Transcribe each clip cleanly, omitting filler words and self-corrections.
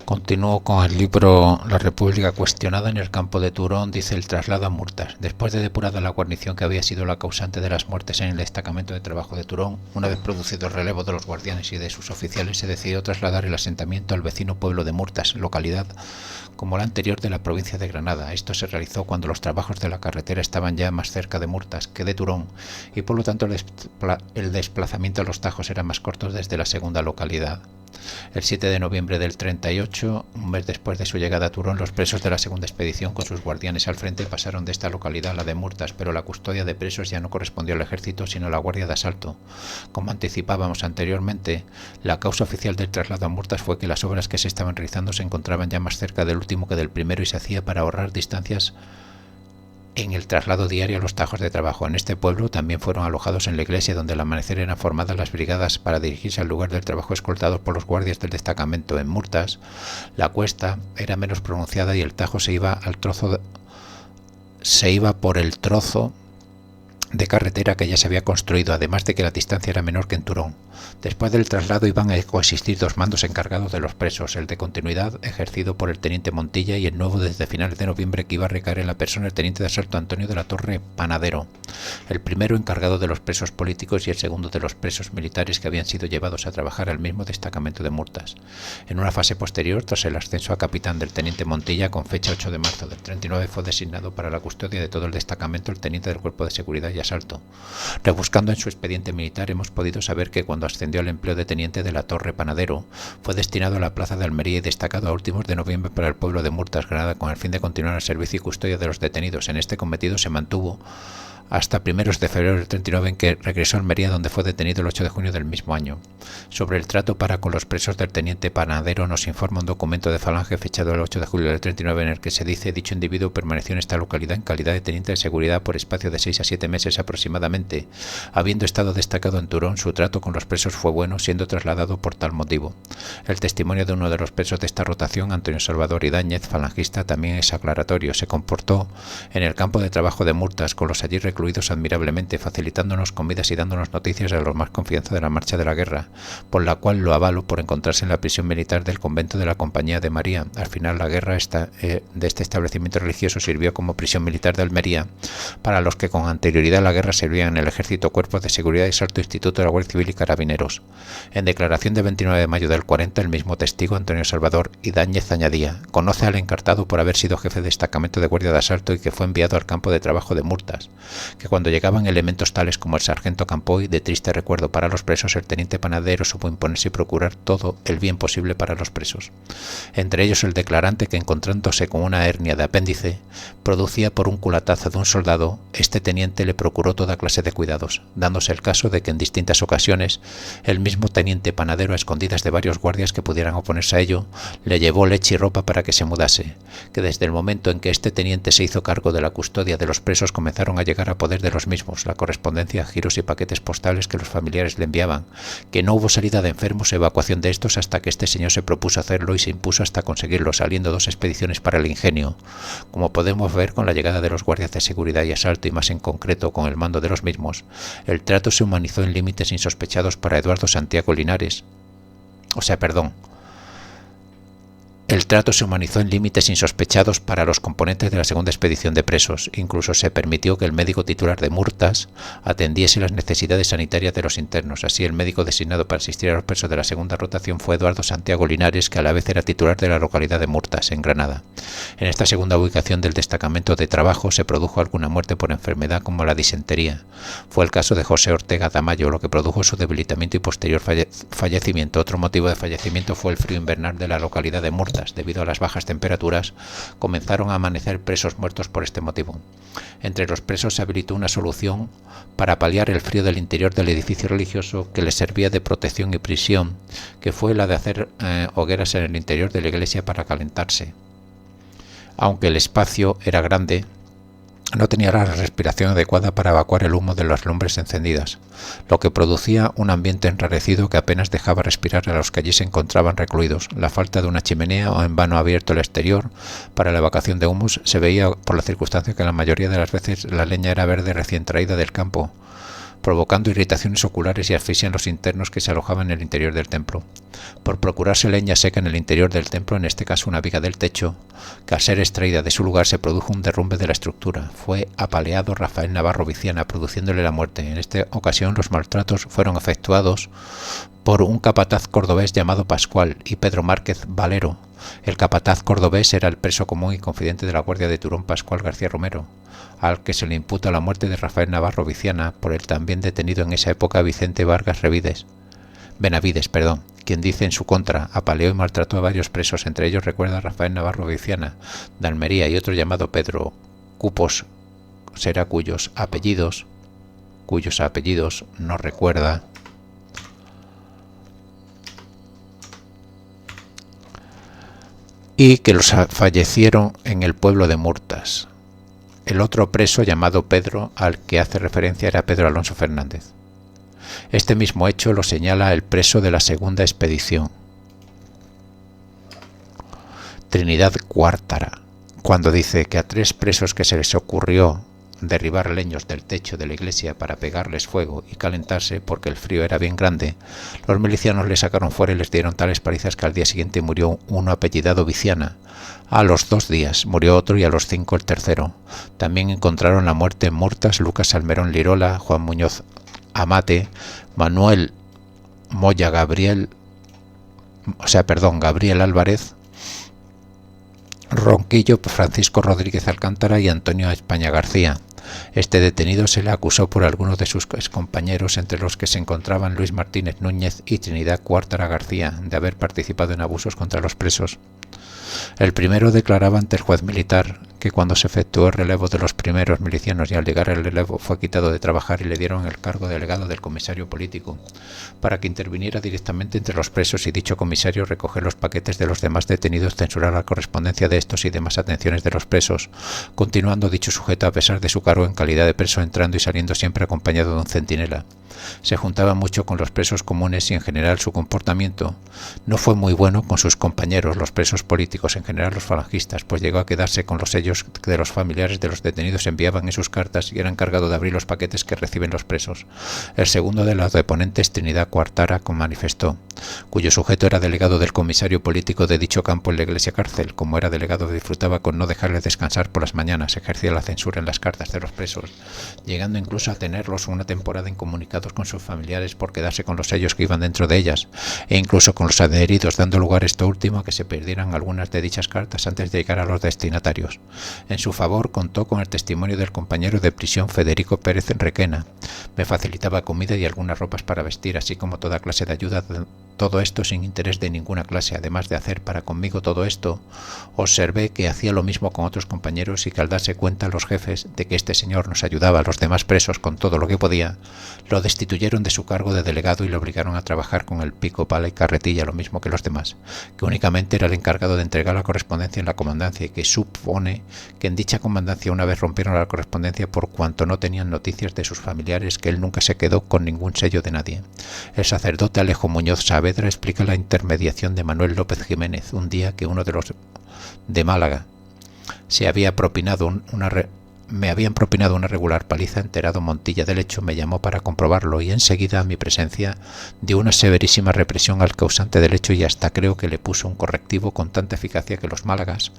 Continúo con el libro La República cuestionada en el campo de Turón, dice el traslado a Murtas. Después de depurada la guarnición que había sido la causante de las muertes en el destacamento de trabajo de Turón, una vez producido el relevo de los guardianes y de sus oficiales, se decidió trasladar el asentamiento al vecino pueblo de Murtas, localidad como la anterior de la provincia de Granada. Esto se realizó cuando los trabajos de la carretera estaban ya más cerca de Murtas que de Turón, y por lo tanto el desplazamiento a los Tajos era más corto desde la segunda localidad. El 7 de noviembre del 38, un mes después de su llegada a Turón, los presos de la segunda expedición con sus guardianes al frente pasaron de esta localidad a la de Murtas, pero la custodia de presos ya no correspondió al ejército sino a la guardia de asalto. Como anticipábamos anteriormente, la causa oficial del traslado a Murtas fue que las obras que se estaban realizando se encontraban ya más cerca del último que del primero y se hacía para ahorrar distancias en el traslado diario a los Tajos de trabajo. En este pueblo también fueron alojados en la iglesia, donde al amanecer eran formadas las brigadas para dirigirse al lugar del trabajo escoltados por los guardias del destacamento. En Murtas, la cuesta era menos pronunciada y el Tajo se iba por el trozo de carretera que ya se había construido, además de que la distancia era menor que en Turón. Después del traslado iban a coexistir dos mandos encargados de los presos, el de continuidad ejercido por el teniente Montilla y el nuevo desde finales de noviembre que iba a recaer en la persona del teniente de asalto Antonio de la Torre Panadero, el primero encargado de los presos políticos y el segundo de los presos militares que habían sido llevados a trabajar al mismo destacamento de Murtas. En una fase posterior, tras el ascenso a capitán del teniente Montilla, con fecha 8 de marzo del 39 fue designado para la custodia de todo el destacamento el teniente del Cuerpo de Seguridad y Asalto. Rebuscando en su expediente militar hemos podido saber que cuando ascendió al empleo de teniente de la Torre Panadero fue destinado a la plaza de Almería y destacado a últimos de noviembre para el pueblo de Murtas, Granada, con el fin de continuar el servicio y custodia de los detenidos. En este cometido se mantuvo hasta primeros de febrero del 39, en que regresó a Almería, donde fue detenido el 8 de junio del mismo año. Sobre el trato para con los presos del teniente Panadero nos informa un documento de Falange fechado el 8 de julio del 39 en el que se dice: dicho individuo permaneció en esta localidad en calidad de teniente de seguridad por espacio de 6 a 7 meses aproximadamente. Habiendo estado destacado en Turón, su trato con los presos fue bueno, siendo trasladado por tal motivo. El testimonio de uno de los presos de esta rotación, Antonio Salvador Idáñez, falangista, también es aclaratorio. Se comportó en el campo de trabajo de Murtas con los allí recluidos admirablemente, facilitándonos comidas y dándonos noticias de lo más confianza de la marcha de la guerra, por la cual lo avalo por encontrarse en la prisión militar del convento de la Compañía de María. Al final la guerra de este establecimiento religioso sirvió como prisión militar de Almería para los que con anterioridad a la guerra servían en el ejército, cuerpos de seguridad y asalto, instituto de la Guardia Civil y carabineros. En declaración de 29 de mayo del 40, el mismo testigo, Antonio Salvador Idáñez, añadía: conoce al encartado por haber sido jefe de destacamento de guardia de asalto y que fue enviado al campo de trabajo de Murtas, que cuando llegaban elementos tales como el sargento Campoy, de triste recuerdo para los presos, el teniente Panadero supo imponerse y procurar todo el bien posible para los presos. Entre ellos el declarante que, encontrándose con una hernia de apéndice producida por un culatazo de un soldado, este teniente le procuró toda clase de cuidados, dándose el caso de que en distintas ocasiones el mismo teniente Panadero, a escondidas de varios guardias que pudieran oponerse a ello, le llevó leche y ropa para que se mudase, que desde el momento en que este teniente se hizo cargo de la custodia de los presos comenzaron a llegar a poder de los mismos la correspondencia, giros y paquetes postales que los familiares le enviaban, que no hubo salida de enfermos o evacuación de estos hasta que este señor se propuso hacerlo y se impuso hasta conseguirlo, saliendo 2 expediciones para el ingenio. Como podemos ver, con la llegada de los guardias de seguridad y asalto, y más en concreto con el mando de los mismos, el trato se humanizó en límites insospechados para Eduardo Santiago Linares. El trato se humanizó en límites insospechados para los componentes de la segunda expedición de presos. Incluso se permitió que el médico titular de Murtas atendiese las necesidades sanitarias de los internos. Así, el médico designado para asistir a los presos de la segunda rotación fue Eduardo Santiago Linares, que a la vez era titular de la localidad de Murtas, en Granada. En esta segunda ubicación del destacamento de trabajo se produjo alguna muerte por enfermedad, como la disentería. Fue el caso de José Ortega Tamayo, lo que produjo su debilitamiento y posterior fallecimiento. Otro motivo de fallecimiento fue el frío invernal de la localidad de Murtas. Debido a las bajas temperaturas, comenzaron a amanecer presos muertos por este motivo. Entre los presos se habilitó una solución para paliar el frío del interior del edificio religioso que les servía de protección y prisión, que fue la de hacer hogueras en el interior de la iglesia para calentarse. Aunque el espacio era grande, no tenía la respiración adecuada para evacuar el humo de las lumbres encendidas, lo que producía un ambiente enrarecido que apenas dejaba respirar a los que allí se encontraban recluidos. La falta de una chimenea o en vano abierto al exterior para la evacuación de humos se veía por la circunstancia que la mayoría de las veces la leña era verde recién traída del campo, provocando irritaciones oculares y asfixia en los internos que se alojaban en el interior del templo. Por procurarse leña seca en el interior del templo, en este caso una viga del techo, que al ser extraída de su lugar se produjo un derrumbe de la estructura. Fue apaleado Rafael Navarro Viciana, produciéndole la muerte. En esta ocasión los maltratos fueron efectuados por un capataz cordobés llamado Pascual y Pedro Márquez Valero. El capataz cordobés era el preso común y confidente de la Guardia de Turón Pascual García Romero, al que se le imputa la muerte de Rafael Navarro Viciana por el también detenido en esa época Vicente Vargas Benavides, quien dice en su contra: apaleó y maltrató a varios presos, entre ellos recuerda a Rafael Navarro Viciana de Almería y otro llamado Pedro Cupos será cuyos apellidos no recuerda, y que los fallecieron en el pueblo de Murtas. El otro preso llamado Pedro al que hace referencia era Pedro Alonso Fernández. Este mismo hecho lo señala el preso de la segunda expedición, Trinidad Cuártara, cuando dice que a 3 presos que se les ocurrió derribar leños del techo de la iglesia para pegarles fuego y calentarse porque el frío era bien grande, los milicianos les sacaron fuera y les dieron tales palizas que al día siguiente murió uno apellidado Viciana. A los 2 días murió otro y a los 5 el tercero. También encontraron la muerte en Murtas Lucas Salmerón Lirola, Juan Muñoz Amate, Manuel Moya Gabriel Álvarez, Ronquillo Francisco Rodríguez Alcántara y Antonio España García. Este detenido se le acusó por algunos de sus compañeros, entre los que se encontraban Luis Martínez Núñez y Trinidad Cuártara García, de haber participado en abusos contra los presos. El primero declaraba ante el juez militar que cuando se efectuó el relevo de los primeros milicianos y al llegar el relevo fue quitado de trabajar y le dieron el cargo de delegado del comisario político para que interviniera directamente entre los presos, y dicho comisario recoger los paquetes de los demás detenidos, censurar la correspondencia de estos y demás atenciones de los presos, continuando dicho sujeto a pesar de su cargo en calidad de preso, entrando y saliendo siempre acompañado de un centinela. Se juntaba mucho con los presos comunes y en general su comportamiento no fue muy bueno con sus compañeros, los presos políticos, en general los falangistas, pues llegó a quedarse con los sellos que de los familiares de los detenidos enviaban en sus cartas y era encargado de abrir los paquetes que reciben los presos. El segundo de los deponentes, Trinidad Cuártara, manifestó, cuyo sujeto era delegado del comisario político de dicho campo en la iglesia cárcel. Como era delegado, disfrutaba con no dejarles descansar por las mañanas, ejercía la censura en las cartas de los presos, llegando incluso a tenerlos una temporada incomunicados con sus familiares por quedarse con los sellos que iban dentro de ellas, e incluso con los adheridos, dando lugar esto último a que se perdieran algunas de dichas cartas antes de llegar a los destinatarios. En su favor contó con el testimonio del compañero de prisión Federico Pérez Requena. Me facilitaba comida y algunas ropas para vestir, así como toda clase de ayuda, todo esto sin interés de ninguna clase. Además de hacer para conmigo todo esto, observé que hacía lo mismo con otros compañeros y que al darse cuenta los jefes de que este señor nos ayudaba a los demás presos con todo lo que podía, lo destituyeron de su cargo de delegado y lo obligaron a trabajar con el pico, pala y carretilla, lo mismo que los demás, que únicamente era el encargado de entregar la correspondencia en la comandancia, y que supone que en dicha comandancia una vez rompieron la correspondencia por cuanto no tenían noticias de sus familiares, que él nunca se quedó con ningún sello de nadie. El sacerdote Alejo Muñoz Saavedra explica la intermediación de Manuel López Jiménez un día que uno de los de Málaga me habían propinado una regular paliza. Enterado Montilla del hecho, me llamó para comprobarlo y enseguida a mi presencia dio una severísima represión al causante del hecho y hasta creo que le puso un correctivo con tanta eficacia que los málagas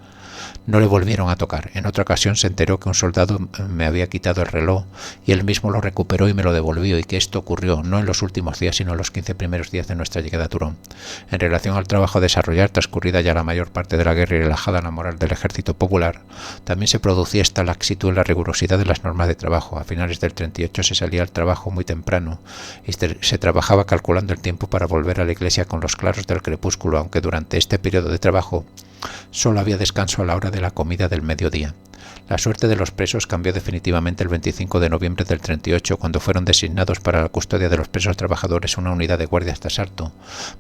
no le volvieron a tocar. En otra ocasión se enteró que un soldado me había quitado el reloj y él mismo lo recuperó y me lo devolvió, y que esto ocurrió no en los últimos días sino en los 15 primeros días de nuestra llegada a Turón. En relación al trabajo a desarrollar, transcurrida ya la mayor parte de la guerra y relajada la moral del ejército popular, también se producía esta laxitud en la rigurosidad de las normas de trabajo. A finales del 38 se salía al trabajo muy temprano y se trabajaba calculando el tiempo para volver a la iglesia con los claros del crepúsculo, aunque durante este periodo de trabajo solo había descanso a la hora de la comida del mediodía. La suerte de los presos cambió definitivamente el 25 de noviembre del 38, cuando fueron designados para la custodia de los presos trabajadores una unidad de guardias de asalto,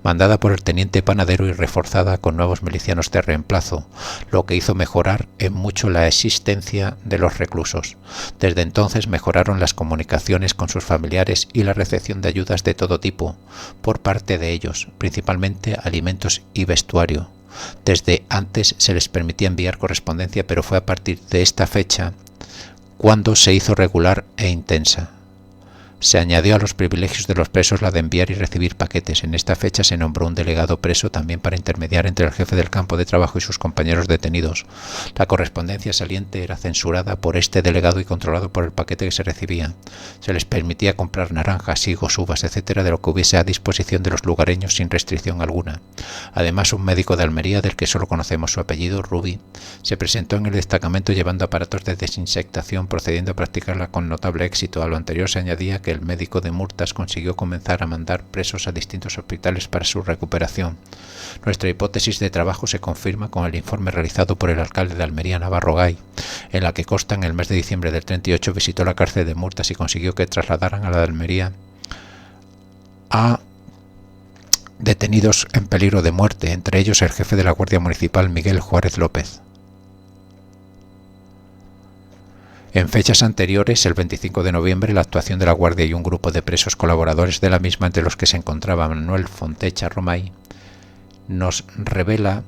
mandada por el teniente Panadero y reforzada con nuevos milicianos de reemplazo, lo que hizo mejorar en mucho la existencia de los reclusos. Desde entonces mejoraron las comunicaciones con sus familiares y la recepción de ayudas de todo tipo por parte de ellos, principalmente alimentos y vestuario. Desde antes se les permitía enviar correspondencia, pero fue a partir de esta fecha cuando se hizo regular e intensa. Se añadió a los privilegios de los presos la de enviar y recibir paquetes. En esta fecha se nombró un delegado preso también para intermediar entre el jefe del campo de trabajo y sus compañeros detenidos. La correspondencia saliente era censurada por este delegado y controlado por el paquete que se recibía. Se les permitía comprar naranjas, higos, uvas, etcétera, de lo que hubiese a disposición de los lugareños sin restricción alguna. Además, un médico de Almería, del que solo conocemos su apellido, Rubí, se presentó en el destacamento llevando aparatos de desinsectación, procediendo a practicarla con notable éxito. A lo anterior se añadía que el médico de Murtas consiguió comenzar a mandar presos a distintos hospitales para su recuperación. Nuestra hipótesis de trabajo se confirma con el informe realizado por el alcalde de Almería, Navarro Gay, en la que consta en el mes de diciembre del 38 visitó la cárcel de Murtas y consiguió que trasladaran a la de Almería a detenidos en peligro de muerte, entre ellos el jefe de la Guardia Municipal, Miguel Juárez López. En fechas anteriores, el 25 de noviembre, la actuación de la Guardia y un grupo de presos colaboradores de la misma, entre los que se encontraba Manuel Fontecha Romay, nos revela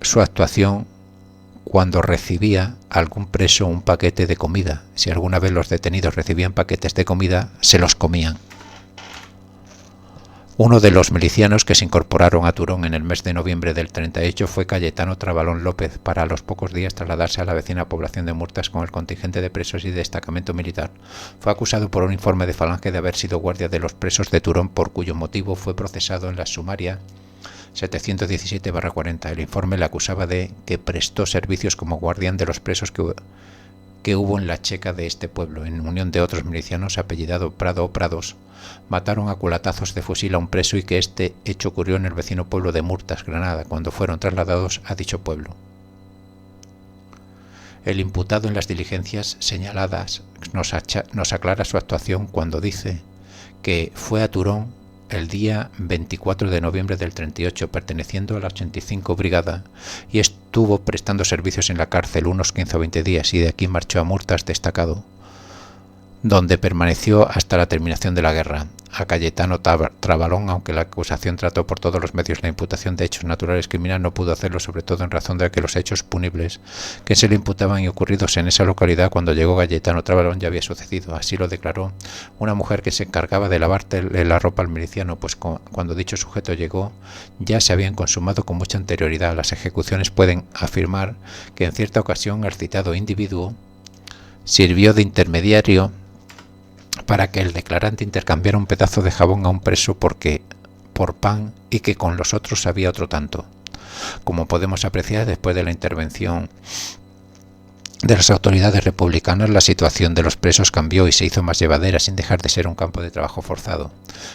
su actuación cuando recibía algún preso un paquete de comida. Si alguna vez los detenidos recibían paquetes de comida, se los comían. Uno de los milicianos que se incorporaron a Turón en el mes de noviembre del 38 fue Cayetano Trabalón López, para a los pocos días trasladarse a la vecina población de Murtas con el contingente de presos y destacamento militar. Fue acusado por un informe de Falange de haber sido guardia de los presos de Turón, por cuyo motivo fue procesado en la sumaria 717/40. El informe le acusaba de que prestó servicios como guardián de los presos que hubo en la checa de este pueblo. En unión de otros milicianos apellidado Prado o Prados, mataron a culatazos de fusil a un preso y que este hecho ocurrió en el vecino pueblo de Murtas, Granada, cuando fueron trasladados a dicho pueblo. El imputado en las diligencias señaladas nos aclara su actuación cuando dice que fue a Turón el día 24 de noviembre del 38, perteneciendo a la 85 Brigada, y estuvo prestando servicios en la cárcel unos 15 o 20 días, y de aquí marchó a Murtas destacado, donde permaneció hasta la terminación de la guerra. A Cayetano Trabalón, aunque la acusación trató por todos los medios la imputación de hechos naturales criminales, no pudo hacerlo, sobre todo en razón de que los hechos punibles que se le imputaban y ocurridos en esa localidad cuando llegó Cayetano Trabalón ya había sucedido. Así lo declaró una mujer que se encargaba de lavarte la ropa al miliciano, pues cuando dicho sujeto llegó ya se habían consumado con mucha anterioridad. Las ejecuciones pueden afirmar que en cierta ocasión el citado individuo sirvió de intermediario para que el declarante intercambiara un pedazo de jabón a un preso por pan, y que con los otros había otro tanto. Como podemos apreciar, después de la intervención de las autoridades republicanas, la situación de los presos cambió y se hizo más llevadera, sin dejar de ser un campo de trabajo forzado.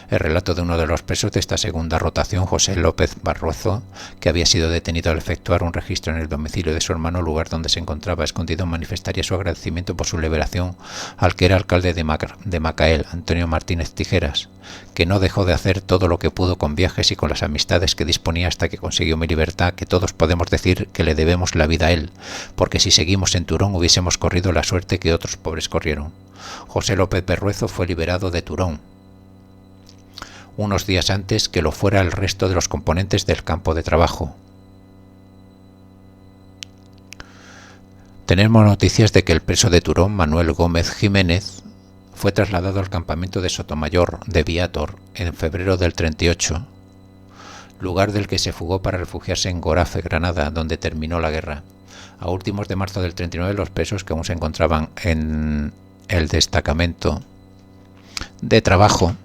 El relato de uno de los presos de esta segunda rotación, José López Barroso, que había sido detenido al efectuar un registro en el domicilio de su hermano, lugar donde se encontraba escondido, manifestaría su agradecimiento por su liberación al que era alcalde de Macael, Antonio Martínez Tijeras, que no dejó de hacer todo lo que pudo con viajes y con las amistades que disponía hasta que consiguió mi libertad, que todos podemos decir que le debemos la vida a él, porque si seguimos en Turón hubiésemos corrido la suerte que otros pobres corrieron. José López Berruezo fue liberado de Turón unos días antes que lo fuera el resto de los componentes del campo de trabajo. Tenemos noticias de que el preso de Turón, Manuel Gómez Jiménez, fue trasladado al campamento de Sotomayor de Viator en febrero del 38, lugar del que se fugó para refugiarse en Gorafe, Granada, donde terminó la guerra. A últimos de marzo del 39, los presos que aún se encontraban en el destacamento de trabajo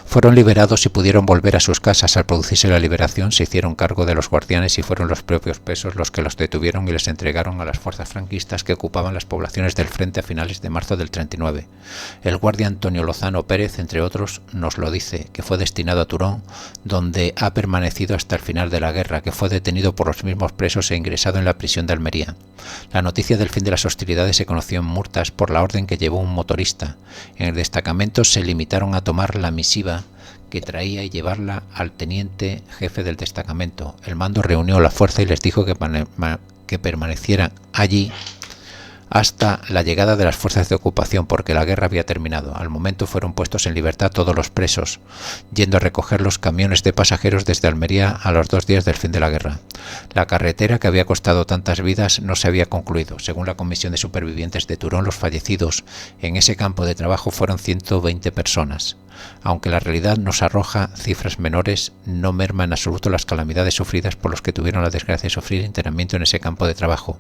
fueron liberados y pudieron volver a sus casas. Al producirse la liberación, se hicieron cargo de los guardianes y fueron los propios presos los que los detuvieron y les entregaron a las fuerzas franquistas que ocupaban las poblaciones del frente a finales de marzo del 39. El guardia Antonio Lozano Pérez, entre otros, nos lo dice, que fue destinado a Turón, donde ha permanecido hasta el final de la guerra, que fue detenido por los mismos presos e ingresado en la prisión de Almería. La noticia del fin de las hostilidades se conoció en Murtas por la orden que llevó un motorista. En el destacamento se limitaron a tomar la misiva que traía y llevarla al teniente jefe del destacamento. El mando reunió la fuerza y les dijo que permanecieran allí hasta la llegada de las fuerzas de ocupación, porque la guerra había terminado. Al momento fueron puestos en libertad todos los presos, yendo a recoger los camiones de pasajeros desde Almería a los 2 días del fin de la guerra. La carretera que había costado tantas vidas no se había concluido. Según la Comisión de Supervivientes de Turón, los fallecidos en ese campo de trabajo fueron 120 personas. Aunque la realidad nos arroja cifras menores, no merma en absoluto las calamidades sufridas por los que tuvieron la desgracia de sufrir internamiento en ese campo de trabajo.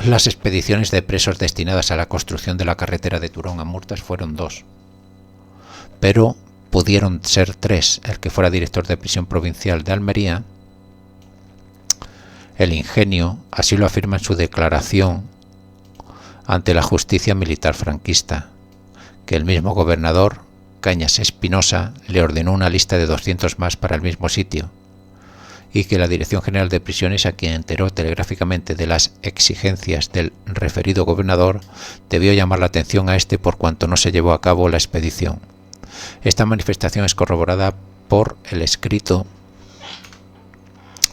Las expediciones de presos destinadas a la construcción de la carretera de Turón a Murtas fueron 2, pero pudieron ser 3. El que fuera director de prisión provincial de Almería, el Ingenio, así lo afirma en su declaración ante la justicia militar franquista, que el mismo gobernador, Cañas Espinosa, le ordenó una lista de 200 más para el mismo sitio, y que la Dirección General de Prisiones, a quien enteró telegráficamente de las exigencias del referido gobernador, debió llamar la atención a este por cuanto no se llevó a cabo la expedición. Esta manifestación es corroborada por el escrito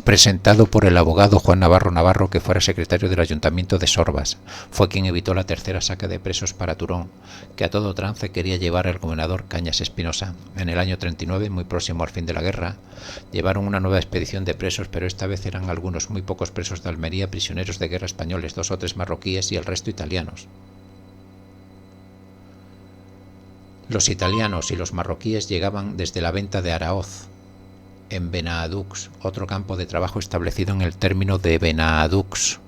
presentado por el abogado Juan Navarro, que fuera secretario del Ayuntamiento de Sorbas. Fue quien evitó la tercera saca de presos para Turón, que a todo trance quería llevar el gobernador Cañas Espinosa. En el año 39, muy próximo al fin de la guerra, llevaron una nueva expedición de presos, pero esta vez eran algunos muy pocos presos de Almería, prisioneros de guerra españoles, 2 o 3 marroquíes y el resto italianos. Los italianos y los marroquíes llegaban desde la venta de Araoz, en Benadux, otro campo de trabajo establecido en el término de Benadux,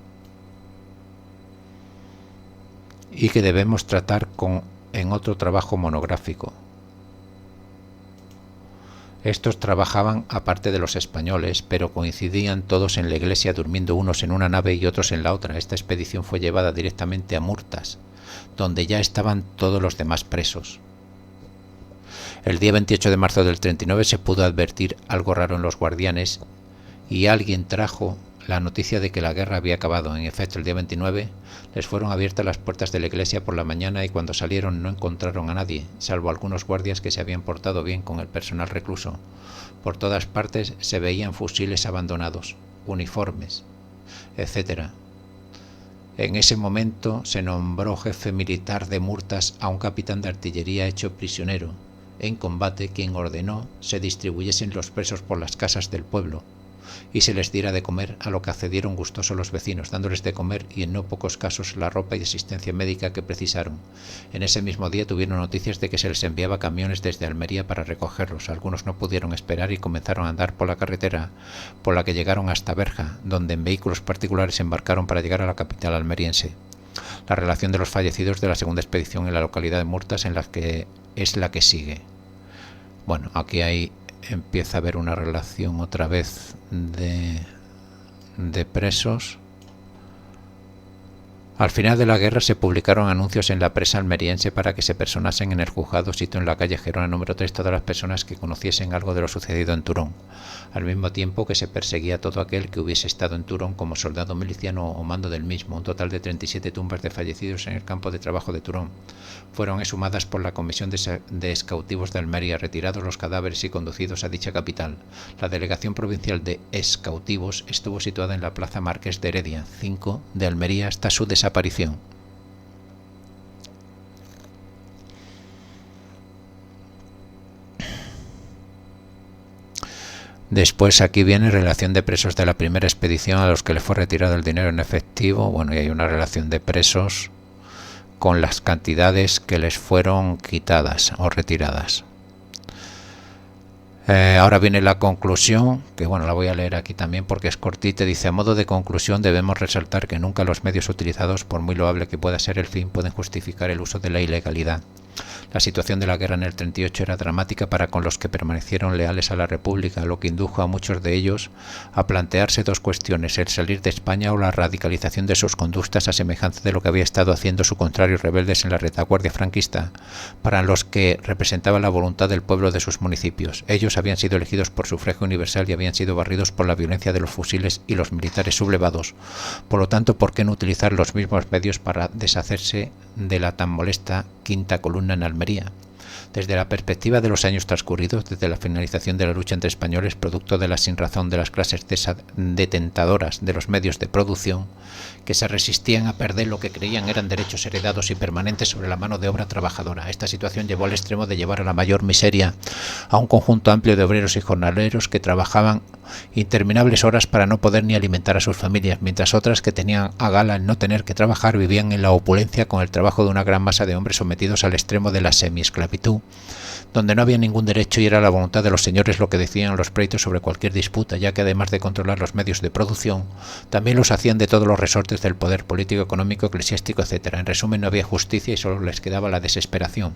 y que debemos tratar en otro trabajo monográfico. Estos trabajaban aparte de los españoles, pero coincidían todos en la iglesia, durmiendo unos en una nave y otros en la otra. Esta expedición fue llevada directamente a Murtas, donde ya estaban todos los demás presos. El día 28 de marzo del 39 se pudo advertir algo raro en los guardianes y alguien trajo la noticia de que la guerra había acabado. En efecto, el día 29 les fueron abiertas las puertas de la iglesia por la mañana y cuando salieron no encontraron a nadie, salvo algunos guardias que se habían portado bien con el personal recluso. Por todas partes se veían fusiles abandonados, uniformes, etc. En ese momento se nombró jefe militar de Murtas a un capitán de artillería hecho prisionero en combate, quien ordenó se distribuyesen los presos por las casas del pueblo y se les diera de comer, a lo que accedieron gustosos los vecinos, dándoles de comer y en no pocos casos la ropa y asistencia médica que precisaron. En ese mismo día tuvieron noticias de que se les enviaba camiones desde Almería para recogerlos. Algunos no pudieron esperar y comenzaron a andar por la carretera por la que llegaron hasta Berja, donde en vehículos particulares embarcaron para llegar a la capital almeriense. La relación de los fallecidos de la segunda expedición en la localidad de Murtas es la que sigue. Bueno, aquí empieza a haber una relación otra vez de presos. Al final de la guerra se publicaron anuncios en la prensa almeriense para que se personasen en el juzgado sito en la calle Gerona número 3 todas las personas que conociesen algo de lo sucedido en Turón, al mismo tiempo que se perseguía a todo aquel que hubiese estado en Turón como soldado miliciano o mando del mismo. Un total de 37 tumbas de fallecidos en el campo de trabajo de Turón fueron exhumadas por la Comisión de Excautivos de Almería, retirados los cadáveres y conducidos a dicha capital. La Delegación Provincial de Excautivos estuvo situada en la Plaza Marqués de Heredia 5 de Almería hasta su desaparición. Después aquí viene relación de presos de la primera expedición a los que les fue retirado el dinero en efectivo. Bueno, y hay una relación de presos con las cantidades que les fueron quitadas o retiradas. Ahora viene la conclusión, que bueno, la voy a leer aquí también porque es cortita. Dice: a modo de conclusión debemos resaltar que nunca los medios utilizados, por muy loable que pueda ser el fin, pueden justificar el uso de la ilegalidad. La situación de la guerra en el 38 era dramática para con los que permanecieron leales a la República, lo que indujo a muchos de ellos a plantearse 2 cuestiones: el salir de España o la radicalización de sus conductas, a semejanza de lo que había estado haciendo su contrario rebeldes en la retaguardia franquista, para los que representaban la voluntad del pueblo de sus municipios. Ellos habían sido elegidos por sufragio universal y habían sido barridos por la violencia de los fusiles y los militares sublevados. Por lo tanto, ¿por qué no utilizar los mismos medios para deshacerse de la tan molesta quinta columna en Almería? Desde la perspectiva de los años transcurridos, desde la finalización de la lucha entre españoles, producto de la sinrazón de las clases detentadoras de los medios de producción, que se resistían a perder lo que creían eran derechos heredados y permanentes sobre la mano de obra trabajadora. Esta situación llevó al extremo de llevar a la mayor miseria a un conjunto amplio de obreros y jornaleros que trabajaban interminables horas para no poder ni alimentar a sus familias, mientras otras que tenían a gala el no tener que trabajar vivían en la opulencia con el trabajo de una gran masa de hombres sometidos al extremo de la semiesclavitud, donde no había ningún derecho y era la voluntad de los señores lo que decían los pleitos sobre cualquier disputa, ya que además de controlar los medios de producción, también los hacían de todos los resortes del poder político, económico, eclesiástico, etc. En resumen, no había justicia y solo les quedaba la desesperación.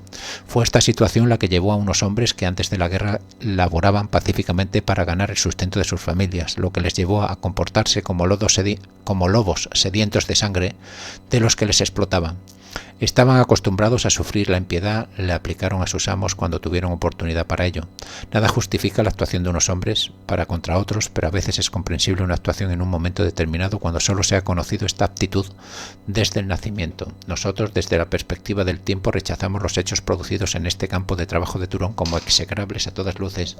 Fue esta situación la que llevó a unos hombres que antes de la guerra laboraban pacíficamente para ganar el sustento de sus familias, lo que les llevó a comportarse como lobos sedientos de sangre de los que les explotaban. Estaban acostumbrados a sufrir la impiedad, le aplicaron a sus amos cuando tuvieron oportunidad para ello. Nada justifica la actuación de unos hombres para contra otros, pero a veces es comprensible una actuación en un momento determinado cuando solo se ha conocido esta aptitud desde el nacimiento. Nosotros, desde la perspectiva del tiempo, rechazamos los hechos producidos en este campo de trabajo de Turón como execrables a todas luces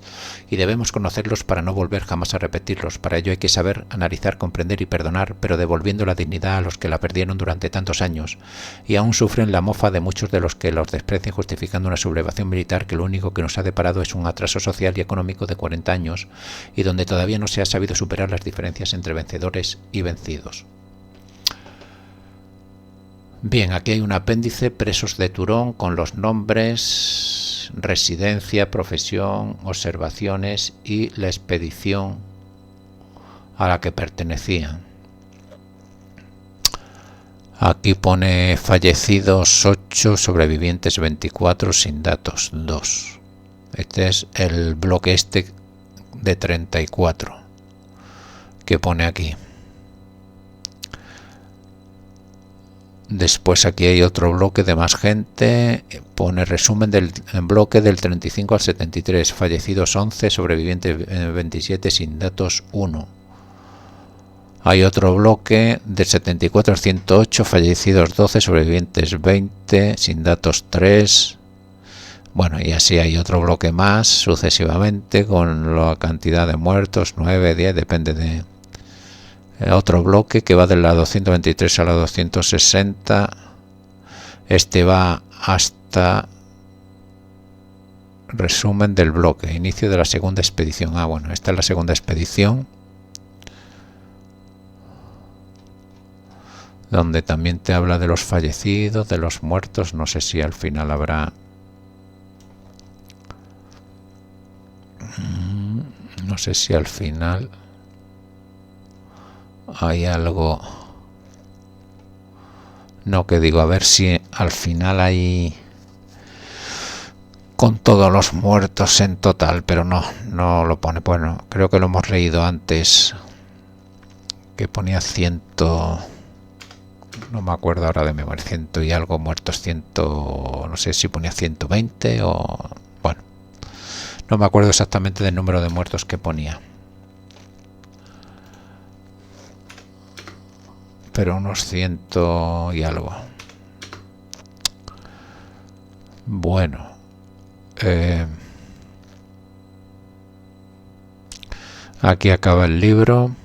y debemos conocerlos para no volver jamás a repetirlos. Para ello hay que saber analizar, comprender y perdonar, pero devolviendo la dignidad a los que la perdieron durante tantos años y aún sufren la mofa de muchos de los que los desprecian justificando una sublevación militar que lo único que nos ha deparado es un atraso social y económico de 40 años y donde todavía no se ha sabido superar las diferencias entre vencedores y vencidos. Bien, aquí hay un apéndice, presos de Turón, con los nombres, residencia, profesión, observaciones y la expedición a la que pertenecían. Aquí pone fallecidos 8, sobrevivientes 24, sin datos 2. Este es el bloque de 34 que pone aquí. Después aquí hay otro bloque de más gente, pone resumen del bloque del 35 al 73, fallecidos 11, sobrevivientes 27, sin datos 1. Hay otro bloque de 74 al 108, fallecidos 12, sobrevivientes 20, sin datos 3. Bueno, y así hay otro bloque más sucesivamente con la cantidad de muertos, 9, 10, depende de otro bloque que va del lado 123 a la 260. Este va hasta resumen del bloque, inicio de la segunda expedición. Bueno, esta es la segunda expedición, donde también te habla de los fallecidos, de los muertos. No sé si al final habrá... No sé si al final hay algo... No, que digo, a ver si al final hay... con todos los muertos en total, pero no lo pone. Bueno, creo que lo hemos leído antes, que ponía 100... No me acuerdo ahora de memoria, 100 y algo muertos, 100, no sé si ponía 120 o... Bueno, no me acuerdo exactamente del número de muertos que ponía. Pero unos 100 y algo. Bueno. Aquí acaba el libro.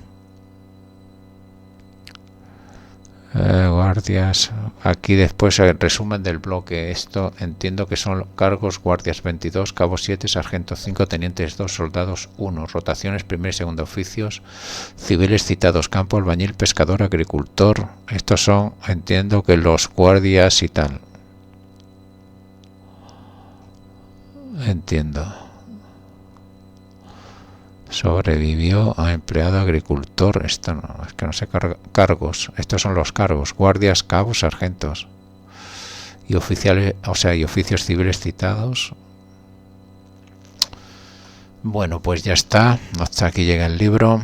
Guardias, aquí después el resumen del bloque. Esto entiendo que son cargos: guardias 22, cabos 7, sargentos 5, tenientes 2, soldados 1, rotaciones primer y segundo oficios, civiles citados: campo, albañil, pescador, agricultor. Estos son, entiendo que los guardias y tal. Entiendo. Sobrevivió a empleado agricultor. Esto no, es que no sé, cargos. Estos son los cargos: guardias, cabos, sargentos y oficiales, o sea, y oficios civiles citados. Bueno, pues ya está. Hasta aquí llega el libro.